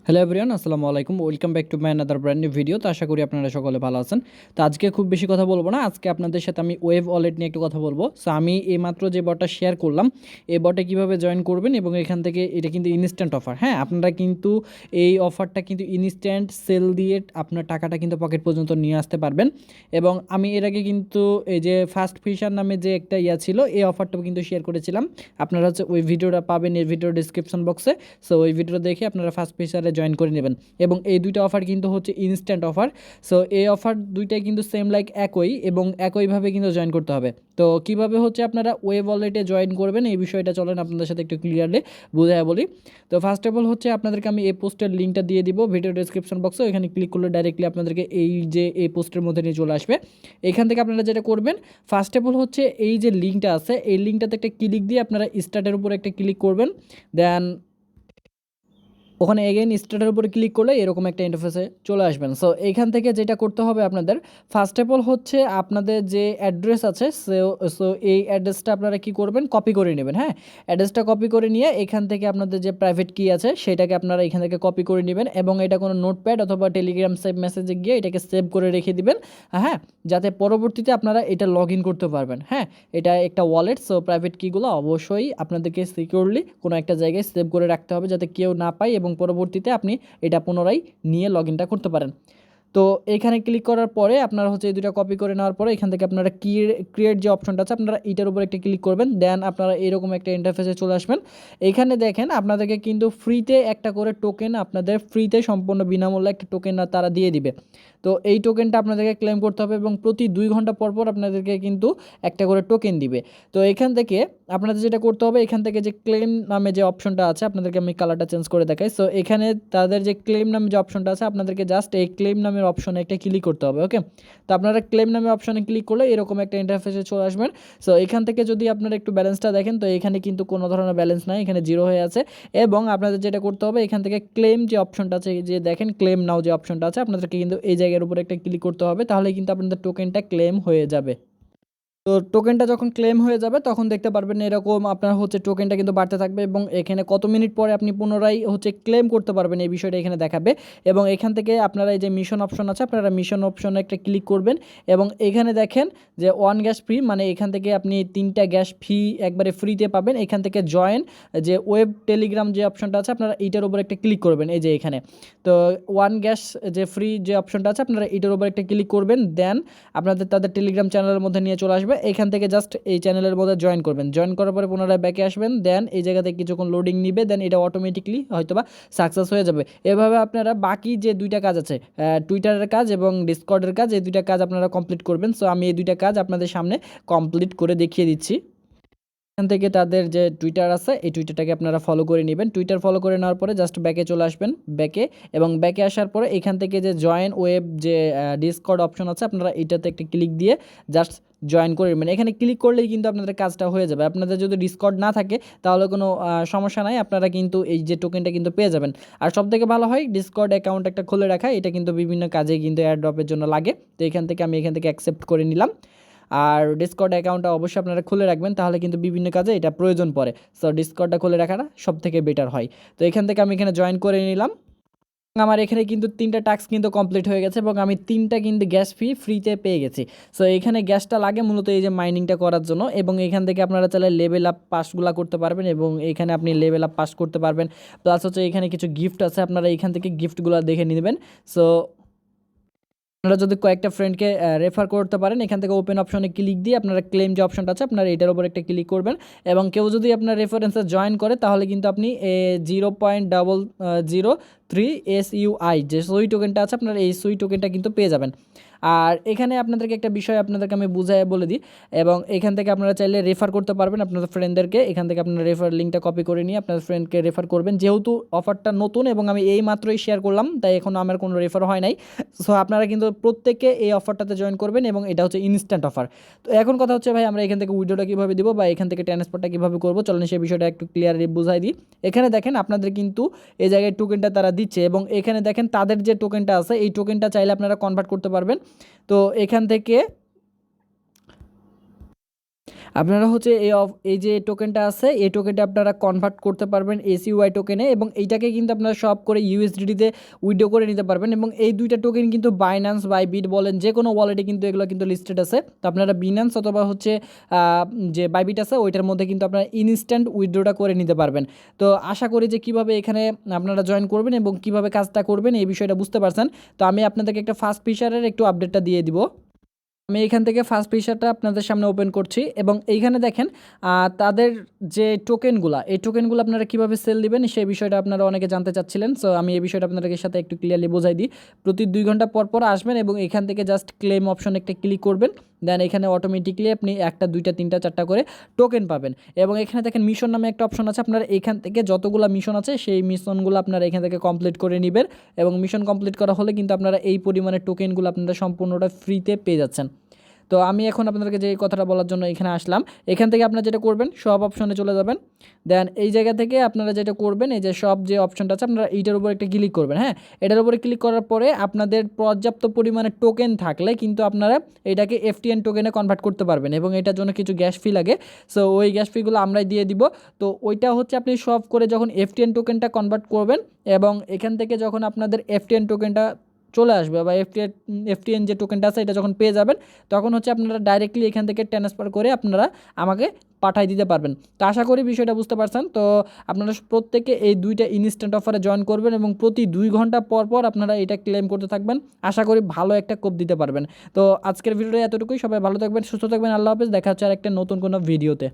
Hello everyone, আসসালামু আলাইকুম। Welcome back to my another brand new video. তো আশা করি আপনারা সকলে ভালো আছেন। তো আজকে খুব বেশি কথা বলবো না, আজকে আপনাদের সাথে আমি ওয়েভ ওয়ালেট নিয়ে একটু কথা বলবো। সো আমি এইমাত্র যে বটটা শেয়ার করলাম, এই বটে কীভাবে জয়েন করবেন এবং এখান থেকে এটা কিন্তু ইনস্ট্যান্ট অফার। হ্যাঁ, আপনারা কিন্তু এই অফারটা কিন্তু ইনস্ট্যান্ট সেল দিয়ে আপনার টাকাটা কিন্তু পকেট পর্যন্ত নিয়ে আসতে পারবেন। এবং আমি এর আগে কিন্তু এই যে ফাস্ট ফিশার নামে যে একটা ছিল, এই অফারটাও কিন্তু শেয়ার করেছিলাম। আপনারা হচ্ছে ওই ভিডিওটা পাবেন এই ভিডিওর ডিসক্রিপশন বক্সে। সো ওই ভিডিও দেখে আপনারা ফাস্ট ফিশারে জয়েন করে নেবেন। এবং এই দুইটা অফার কিন্তু হচ্ছে ইনস্ট্যান্ট অফার। সো এই অফার দুইটাই কিন্তু সেম লাইক একই এবং একইভাবে কিন্তু জয়েন করতে হবে। তো কিভাবে হচ্ছে আপনারা ওয়েব ওয়ালেটে জয়েন করবেন এই বিষয়টা চলেন আপনাদের সাথে একটু ক্লিয়ারলি বুঝাই বলি। তো ফার্স্ট অফ অল হচ্ছে আপনাদেরকে আমি এই পোস্টের লিঙ্কটা দিয়ে দিব ভিডিও ডিসক্রিপশন বক্সে। এখানে ক্লিক করলে ডাইরেক্টলি আপনাদেরকে এই যে এই পোস্টের মধ্যে নিয়ে চলে আসবে। এখান থেকে আপনারা যেটা করবেন, ফার্স্ট অফ অল হচ্ছে এই যে লিঙ্কটা আছে, এই লিঙ্কটাতে একটা ক্লিক দিয়ে আপনারা স্টার্টের উপরে একটা ক্লিক করবেন। দেন ওখানে এগেইন স্টার্টের উপরে ক্লিক করলে এরকম একটা ইন্টারফেসে চলে আসবেন। সো এইখান থেকে যেটা করতে হবে আপনাদের, ফার্স্ট অফ অল হচ্ছে আপনাদের যে অ্যাড্রেস আছে, সো এই অ্যাড্রেসটা আপনারা কি করবেন, কপি করে নেবেন। হ্যাঁ, অ্যাড্রেসটা কপি করে নিয়ে এখান থেকে আপনাদের যে প্রাইভেট কি আছে সেটাকে আপনারা এখান থেকে কপি করে নেবেন এবং এটা কোনো নোটপ্যাড অথবা টেলিগ্রাম সেভ মেসেজে গিয়ে এটাকে সেভ করে রেখে দিবেন। হ্যাঁ, যাতে পরবর্তীতে আপনারা এটা লগ ইন করতে পারবেন। হ্যাঁ, এটা একটা ওয়ালেট, সো প্রাইভেট কিগুলো অবশ্যই আপনাদেরকে সিকিউরলি কোনো একটা জায়গায় সেভ করে রাখতে হবে যাতে কেউ না পায় এবং পরবর্তীতে আপনি এটা পুনরায় নিয়ে লগ ইনটা করতে পারেন। তো এইখানে ক্লিক করার পরে আপনারা হচ্ছে এই দুটো কপি করে নেওয়ার পরে এখান থেকে আপনারা ক্রিয়েট যে অপশনটা আছে আপনারা এটার উপর একটা ক্লিক করবেন। দেন আপনারা এরকম একটা ইন্টারফেসে চলে আসবেন। এইখানে দেখেন আপনাদেরকে কিন্তু ফ্রিতে একটা করে টোকেন, আপনাদের ফ্রিতে সম্পূর্ণ বিনামূল্যে একটা টোকেন তারা দিয়ে দিবে। তো এই টোকেনটা আপনাদেরকে ক্লেম করতে হবে এবং প্রতি 2 ঘন্টা পর পর আপনাদেরকে কিন্তু একটা করে টোকেন দিবে। তো এখান থেকে আপনাদের যেটা করতে হবে, এখান থেকে যে ক্লেম নামে যে অপশনটা আছে, আপনাদেরকে আমি কালারটা চেঞ্জ করে দেখাই। সো এখানে তাদের যে ক্লেম নামে যে অপশনটা আছে, আপনাদেরকে জাস্ট এই ক্লেম নামের অপশনে একটা ক্লিক করতে হবে। ওকে, তো আপনারা ক্লেম নামে অপশনে ক্লিক করলে এরকম একটা ইন্টারফেসে চলে আসবেন। সো এখান থেকে যদি আপনারা একটু ব্যালেন্সটা দেখেন, তো এখানে কিন্তু কোনো ধরনের ব্যালেন্স নাই, এখানে জিরো হয়ে আছে। এবং আপনাদের যেটা করতে হবে, এখান থেকে ক্লেম যে অপশনটা আছে, যে দেখেন ক্লেম নাও যে অপশনটা আছে, আপনাদেরকে কিন্তু এই জায়গার উপরে একটা ক্লিক করতে হবে, তাহলে কিন্তু আপনাদের টোকেনটা ক্লেম হয়ে যাবে। তো টোকেনটা যখন ক্লেম হয়ে যাবে তখন দেখতে পারবেন এরকম আপনার হচ্ছে টোকেনটা কিন্তু বাড়তে থাকবে এবং এখানে কত মিনিট পরে আপনি পুনরায় হচ্ছে ক্লেম করতে পারবেন এই বিষয়টা এখানে দেখাবে। এবং এখান থেকে আপনারা এই যে মিশন অপশন আছে, আপনারা মিশন অপশনে একটা ক্লিক করবেন এবং এখানে দেখেন যে 1 গ্যাস ফ্রি, মানে এখান থেকে আপনি 3টা গ্যাস ফ্রি একবারে ফ্রিতে পাবেন। এখান থেকে জয়েন যে ওয়েব টেলিগ্রাম যে অপশনটা আছে, আপনারা এইটার উপর একটা ক্লিক করবেন। এই যে এখানে তো 1 গ্যাস যে ফ্রি যে অপশনটা আছে, আপনারা এইটার উপর একটা ক্লিক করবেন। দেন আপনাদের তাদের টেলিগ্রাম চ্যানেলের মধ্যে নিয়ে চলে আসবে। এখান থেকে জাস্ট এই চ্যানেলের মধ্যে জয়েন করবেন। জয়েন করার পরে পুনরায় ব্যাকে আসবেন। দেন এই জায়গাতে কিছুক্ষণ লোডিং নিবে, দেন এটা অটোমেটিকলি হয়তোবা সাকসেস হয়ে যাবে। এভাবে আপনারা বাকি যে দুইটা কাজ আছে, টুইটারের কাজ এবং ডিসকর্ডের কাজ, এই দুইটা কাজ আপনারা কমপ্লিট করবেন। সো আমি এই দুইটা কাজ আপনাদের সামনে কমপ্লিট করে দেখিয়ে দিচ্ছি। এখান থেকে তাদের যে টুইটার আছে, এই টুইটারটাকে আপনারা ফলো করে নেবেন। টুইটার ফলো করে নেওয়ার পরে জাস্ট ব্যাকে চলে আসবেন, ব্যাকে। এবং ব্যাকে আসার পরে এখান থেকে যে জয়েন ওয়েব যে ডিসকর্ড অপশন আছে, আপনারা এটাতে একটা ক্লিক দিয়ে জাস্ট জয়েন করে নেবেন। এখানে ক্লিক করলেই কিন্তু আপনাদের কাজটা হয়ে যাবে। আপনাদের যদি ডিসকর্ড না থাকে তাহলে কোনো সমস্যা নাই, আপনারা কিন্তু এই যে টোকেনটা কিন্তু পেয়ে যাবেন। আর সবথেকে ভালো হয় ডিসকর্ড অ্যাকাউন্ট একটা খুলে রাখা, এটা কিন্তু বিভিন্ন কাজে কিন্তু এয়ারড্রপের জন্য লাগে। তো এখান থেকে আমি এখান থেকে অ্যাকসেপ্ট করে নিলাম। আর ডিসকর্ড অ্যাকাউন্টটা অবশ্যই আপনারা খুলে রাখবেন, তাহলে কিন্তু বিভিন্ন কাজে এটা প্রয়োজন পড়ে। সো ডিসকর্ডটা খুলে রাখাটা সবথেকে বেটার হয়। তো এখান থেকে আমি এখানে জয়েন করে নিলাম। আমার এখানে কিন্তু 3টা টাস্ক কিন্তু কমপ্লিট হয়ে গেছে এবং আমি 3টা কিন্তু গ্যাস ফ্রিতে পেয়ে গেছি। সো এখানে গ্যাসটা লাগে মূলত এই যে মাইনিংটা করার জন্য। এবং এখান থেকে আপনারা চাইলে লেভেল আপ পাসগুলো করতে পারবেন এবং এখানে আপনি লেভেল আপ পাস করতে পারবেন। প্লাস হচ্ছে এখানে কিছু গিফট আছে, আপনারা এখান থেকে গিফটগুলো দেখে নেবেন। সো আপনারা যদি কয়েকটা ফ্রেন্ডকে রেফার করতে পারেন, এখান থেকে ওপেন অপশনে ক্লিক দিয়ে আপনারা ক্লেম যে অপশনটা আছে, আপনারা এটার উপর একটা ক্লিক করবেন। এবং কেউ যদি আপনার রেফারেন্সে জয়েন করে তাহলে কিন্তু আপনি 0.003 SUI যে সুই টোকেনটা আছে, আপনারা এই সুই টোকেনটা কিন্তু পেয়ে যাবেন। আর এখানে আপনাদেরকে একটা বিষয় আপনাদেরকে আমি বুঝাই বলে দিই। এবং এখান থেকে আপনারা চাইলে রেফার করতে পারবেন আপনাদের ফ্রেন্ডদেরকে। এখান থেকে আপনারা রেফার লিঙ্কটা কপি করে নিয়ে আপনার ফ্রেন্ডকে রেফার করবেন। যেহেতু অফারটা নতুন এবং আমি এই মাত্রই শেয়ার করলাম, তাই এখনও আমার কোনো রেফার হয় নাই। সো আপনারা কিন্তু প্রত্যেকে এই অফারটাতে জয়েন করবেন এবং এটা হচ্ছে ইনস্ট্যান্ট অফার। তো এখন কথা হচ্ছে ভাই, আমরা এখান থেকে উইড্রোটা কীভাবে দিব বা এখান থেকে ট্রান্সফারটা কীভাবে করবো, চলেন সেই বিষয়টা একটু ক্লিয়ারলি বুঝাই দিই। এখানে দেখেন আপনাদের কিন্তু এই জায়গায় টোকেনটা তারা দিচ্ছে এবং এখানে দেখেন তাদের যে টোকেনটা আছে, এই টোকেনটা চাইলে আপনারা কনভার্ট করতে পারবেন। তো এখান থেকে আপনারা হচ্ছে এই যে টোকেনটা আছে এই টোকেনটা আপনারা কনভার্ট করতে পারবেন এসইউআই টোকেনে, এবং এইটাকে কিন্তু আপনারা সব করে ইউএসডিটিতে উইথড্র করে নিতে পারবেন। এবং এই দুইটা টোকেন কিন্তু বাইন্যান্স বাইবিট বলেন যে কোনো ওয়ালেটে কিন্তু এগুলো কিন্তু লিস্টেড আছে। তো আপনারা বিনান্স অথবা হচ্ছে যে বাইবিট আছে ওইটার মধ্যে কিন্তু আপনারা ইনস্ট্যান্ট উইথড্রটা করে নিতে পারবেন। তো আশা করি যে কীভাবে এখানে আপনারা জয়েন করবেন এবং কীভাবে কাজটা করবেন এই বিষয়টা বুঝতে পারছেন। তো আমি আপনাদেরকে একটা ফার্স্ট ফিচারের একটু আপডেটটা দিয়ে দিব। আমি এখান থেকে ফার্স্ট ফিচারটা আপনাদের সামনে ওপেন করছি, এবং এইখানে দেখেন তাদের যে টোকেনগুলো এই টোকেনগুলো আপনারা কীভাবে সেল দিবেন সেই বিষয়টা আপনারা অনেকে জানতে চাচ্ছিলেন। সো আমি এই বিষয়টা আপনাদের সাথে একটু ক্লিয়ারলি বোঝাই দিই। প্রতি 2 ঘন্টা পর পর আসবেন এবং এখান থেকে জাস্ট ক্লেম অপশন একটা ক্লিক করবেন। দেন এখানে অটোমেটিকলি আপনি 1টা 2টা 3টা 4টা করে টোকেন পাবেন। এবং এখানে দেখেন মিশন নামে একটা অপশন আছে, আপনারা এখান থেকে যতগুলো মিশন আছে সেই মিশনগুলো আপনারা এখান থেকে কমপ্লিট করে নেবেন, এবং মিশন কমপ্লিট করা হলে কিন্তু আপনারা এই পরিমাণে টোকেনগুলো আপনারা সম্পূর্ণটা ফ্রিতে পেয়ে যাচ্ছেন। তো আমি এখন আপনাদেরকে যে কথাটা বলার জন্য এখানে আসলাম। এখান থেকে আপনারা যেটা করবেন সব অপশনে চলে যাবেন। দেন এই জায়গা থেকে আপনারা যেটা করবেন এই যে সব যে অপশনটা আছে আপনারা এইটার উপর একটা ক্লিক করবেন। হ্যাঁ, এটার উপরে ক্লিক করার পরে আপনাদের পর্যাপ্ত পরিমাণে টোকেন থাকলে কিন্তু আপনারা এটাকে এফটিএন টোকেনে কনভার্ট করতে পারবেন, এবং এটার জন্য কিছু গ্যাস ফি লাগে। সো ওই গ্যাস ফিগুলো আমরাই দিয়ে দিব। তো ওইটা হচ্ছে আপনি সব করে যখন এফটিএন টোকেনটা কনভার্ট করবেন, এবং এখান থেকে যখন আপনাদের এফটিএন টোকেনটা চলে আসবে বা এফটিএন যে টোকেনটা আছে এটা যখন পেয়ে যাবেন, তখন হচ্ছে আপনারা ডাইরেক্টলি এখান থেকে ট্রান্সফার করে আপনারা আমাকে পাঠিয়ে দিতে পারবেন। তো আশা করি বিষয়টা বুঝতে পারছেন। তো আপনারা প্রত্যেকে এই 2টা ইনস্ট্যান্ট অফারে জয়েন করবেন এবং প্রতি 2 ঘন্টা পর পর আপনারা এটা ক্লেম করতে থাকবেন। আশা করি ভালো একটা কোপ দিতে পারবেন। তো আজকের ভিডিওটা এতটুকুই। সবাই ভালো থাকবেন, সুস্থ থাকবেন। আল্লাহ হাফেজ। দেখা হচ্ছে আর একটা নতুন কোনো ভিডিওতে।